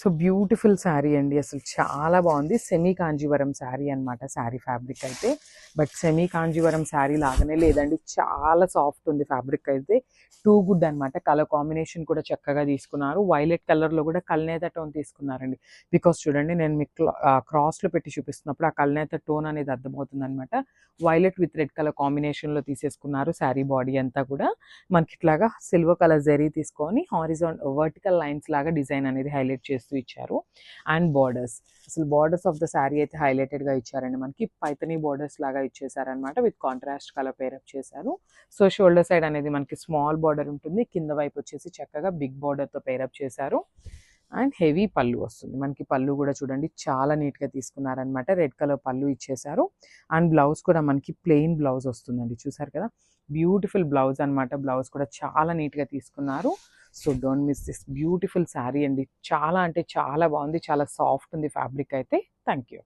So beautiful sari అండి, అసలు చాలా బాగుంది. సెమీ కాంజీవరం శారీ అనమాట, శారీ ఫ్యాబ్రిక్ అయితే. బట్ సెమీ కాంజీవరం శారీ లాగానే లేదండి, చాలా సాఫ్ట్ ఉంది ఫ్యాబ్రిక్ అయితే. టూ గుడ్ అనమాట. కలర్ కాంబినేషన్ కూడా చక్కగా తీసుకున్నారు. వైలెట్ కలర్లో కూడా కల్నేత టోన్ తీసుకున్నారండి. బికాస్ చూడండి, నేను మీకు క్రాస్లో పెట్టి చూపిస్తున్నప్పుడు ఆ కల్నేత టోన్ అనేది అర్థమవుతుంది అనమాట. వైలెట్ విత్ రెడ్ కలర్ కాంబినేషన్లో తీసేసుకున్నారు. శారీ బాడీ అంతా కూడా మనకి ఇట్లాగా సిల్వర్ కలర్ జరీ తీసుకొని వర్టికల్ లైన్స్ లాగా డిజైన్ అనేది హైలైట్ చేస్తూ ఇచ్చారు. అండ్ బార్డర్స్, అసలు బార్డర్స్ ఆఫ్ ద శారీ అయితే హైలైటెడ్గా ఇచ్చారండి. మనకి పైతనీ బార్డర్స్ లాగా ఇచ్చేసారనమాట, విత్ కాంట్రాస్ట్ కలర్ పేరప్ చేశారు. సో షోల్డర్ సైడ్ అనేది మనకి స్మాల్ బార్డర్ ఉంటుంది, కింద వైపు వచ్చేసి చక్కగా బిగ్ బార్డర్తో పేరప్ చేశారు. అండ్ హెవీ పళ్ళు వస్తుంది మనకి. పళ్ళు కూడా చూడండి చాలా నీట్గా తీసుకున్నారనమాట. రెడ్ కలర్ పళ్ళు ఇచ్చేసారు. అండ్ బ్లౌజ్ కూడా మనకి ప్లెయిన్ బ్లౌజ్ వస్తుందండి, చూసారు కదా, బ్యూటిఫుల్ బ్లౌజ్ అనమాట. బ్లౌజ్ కూడా చాలా నీట్గా తీసుకున్నారు. So don't miss this beautiful sari అండి. చాలా అంటే చాలా బాగుంది, చాలా సాఫ్ట్ ఉంది ఫ్యాబ్రిక్ అయితే. Thank you.